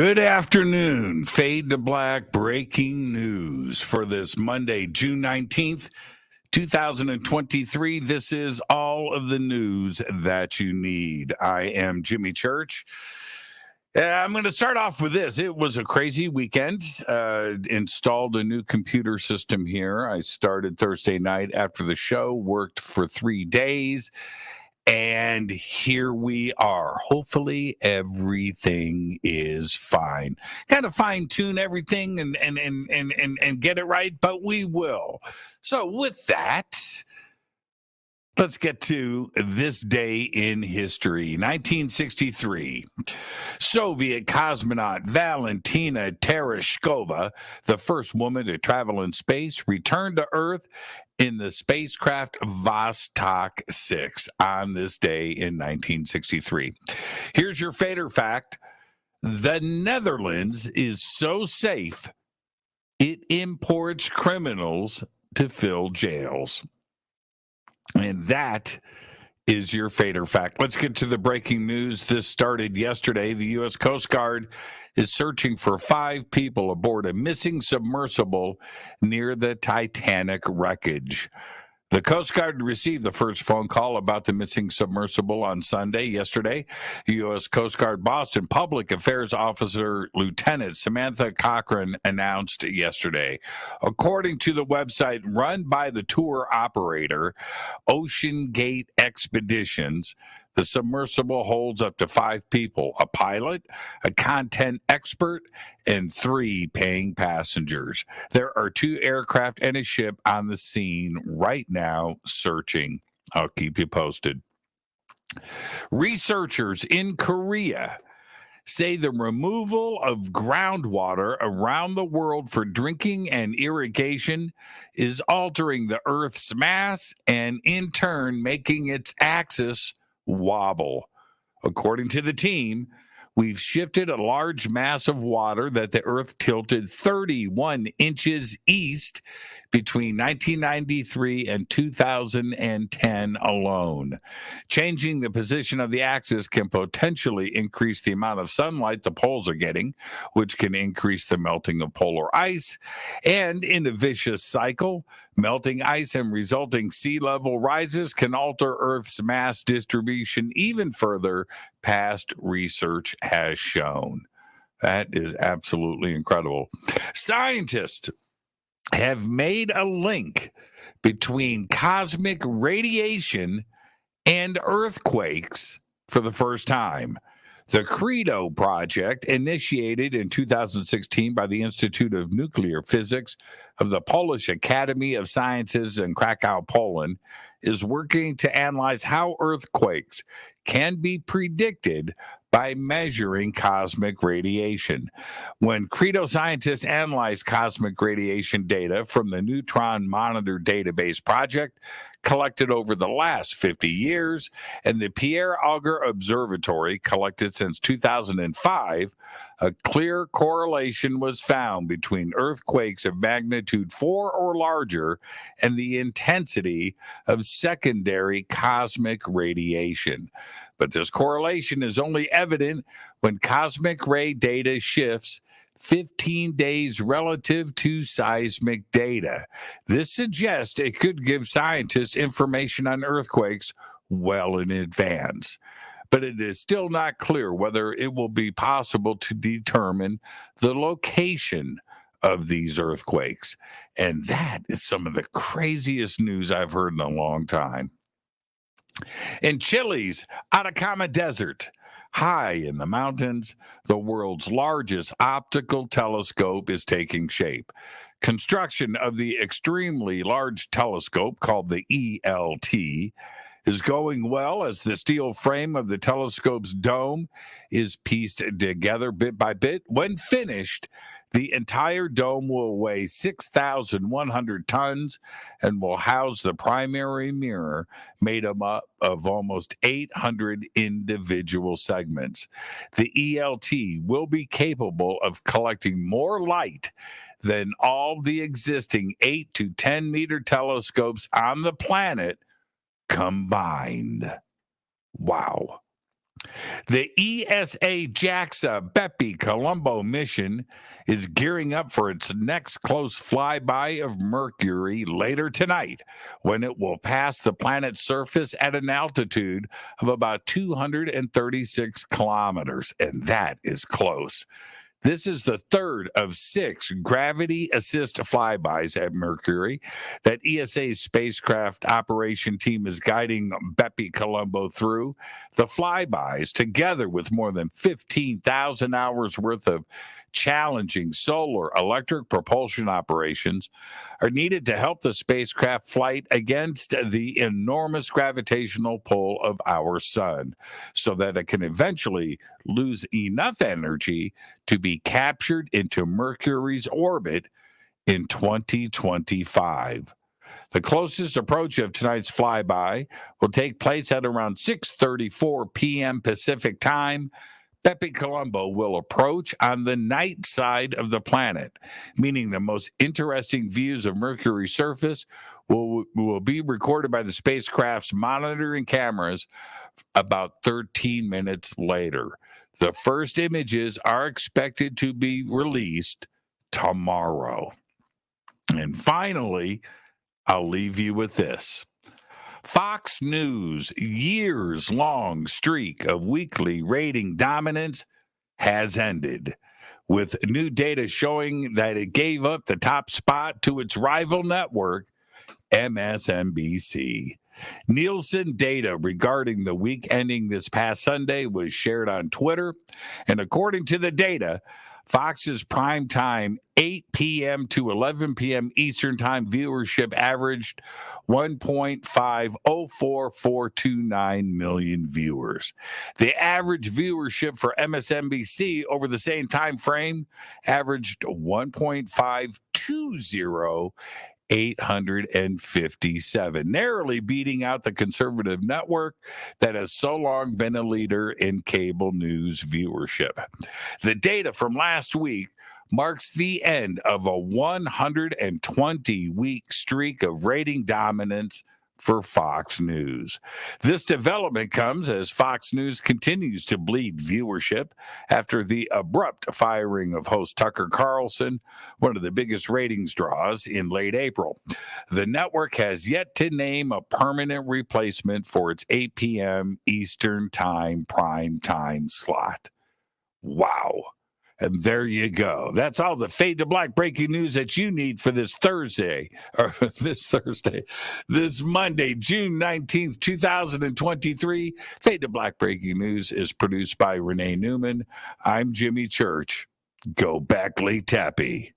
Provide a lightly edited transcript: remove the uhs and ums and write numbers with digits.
Good afternoon. Fade to Black breaking news for this Monday, June 19th, 2023. This is all of the news that you need. I am Jimmy Church. I'm going to start off with this. It was a crazy weekend. Installed a new computer system here. I started Thursday night after the show, worked for 3 days. And here we are. Hopefully everything is fine. Kind of fine tune everything and get it right, but we will. So with that, let's get to this day in history. 1963, Soviet cosmonaut Valentina Tereshkova, the first woman to travel in space, returned to Earth in the spacecraft Vostok 6 on this day in 1963. Here's your fader fact. The Netherlands is so safe, it imports criminals to fill jails. And that is your fader fact. Let's get to the breaking news. This started yesterday. The U.S. Coast Guard is searching for 5 people aboard a missing submersible near the Titanic wreckage. The Coast Guard received the first phone call about the missing submersible on Sunday, yesterday. The U.S. Coast Guard Boston Public Affairs Officer Lieutenant Samantha Cochran announced yesterday. According to the website run by the tour operator, Ocean Gate Expeditions, the submersible holds up to 5 people, a pilot, a content expert, and 3 paying passengers. There are 2 aircraft and a ship on the scene right now searching. I'll keep you posted. Researchers in Korea say the removal of groundwater around the world for drinking and irrigation is altering the Earth's mass and in turn making its axis wobble. According to the team, we've shifted a large mass of water that the Earth tilted 31 inches east between 1993 and 2010 alone. Changing the position of the axis can potentially increase the amount of sunlight the poles are getting, which can increase the melting of polar ice. And in a vicious cycle, melting ice and resulting sea level rises can alter Earth's mass distribution even further, past research has shown. That is absolutely incredible. Scientists have made a link between cosmic radiation and earthquakes for the first time. The Credo project, initiated in 2016 by the Institute of Nuclear Physics of the Polish Academy of Sciences in Krakow, Poland, is working to analyze how earthquakes can be predicted by measuring cosmic radiation. When Credo scientists analyzed cosmic radiation data from the Neutron Monitor Database project collected over the last 50 years and the Pierre Auger Observatory collected since 2005, a clear correlation was found between earthquakes of magnitude 4 or larger and the intensity of secondary cosmic radiation. But this correlation is only evident when cosmic ray data shifts 15 days relative to seismic data. This suggests it could give scientists information on earthquakes well in advance. But it is still not clear whether it will be possible to determine the location of these earthquakes. And that is some of the craziest news I've heard in a long time. In Chile's Atacama Desert, high in the mountains, the world's largest optical telescope is taking shape. Construction of the extremely large telescope, called the ELT, is going well as the steel frame of the telescope's dome is pieced together bit by bit. When finished, the entire dome will weigh 6,100 tons and will house the primary mirror made up of almost 800 individual segments. The ELT will be capable of collecting more light than all the existing 8 to 10 meter telescopes on the planet combined. Wow. The ESA JAXA Bepi Colombo mission is gearing up for its next close flyby of Mercury later tonight, when it will pass the planet's surface at an altitude of about 236 kilometers, and that is close. This is the third of 6 gravity assist flybys at Mercury that ESA's spacecraft operation team is guiding Bepi Colombo through. The flybys, together with more than 15,000 hours worth of challenging solar electric propulsion operations, are needed to help the spacecraft flight against the enormous gravitational pull of our sun, so that it can eventually lose enough energy to be captured into Mercury's orbit in 2025. The closest approach of tonight's flyby will take place at around 6:34 p.m. Pacific time. Bepi Colombo will approach on the night side of the planet, meaning the most interesting views of Mercury's surface will be recorded by the spacecraft's monitoring cameras about 13 minutes later. The first images are expected to be released tomorrow. And finally, I'll leave you with this. Fox News' years-long streak of weekly rating dominance has ended, with new data showing that it gave up the top spot to its rival network, MSNBC. Nielsen data regarding the week ending this past Sunday was shared on Twitter, and according to the data, Fox's prime time 8 p.m. to 11 p.m. Eastern Time viewership averaged 1.504429 million viewers. The average viewership for MSNBC over the same time frame averaged 1.520,857, narrowly beating out the conservative network that has so long been a leader in cable news viewership. The data from last week marks the end of a 120-week streak of rating dominance for Fox News. This development comes as Fox News continues to bleed viewership after the abrupt firing of host Tucker Carlson, one of the biggest ratings draws, in late April. The network has yet to name a permanent replacement for its 8 p.m. Eastern Time prime time slot. Wow. And there you go. That's all the Fade to Black breaking news that you need for this Monday, June 19th, 2023. Fade to Black breaking news is produced by Renee Newman. I'm Jimmy Church. Go back, Lee Tappy.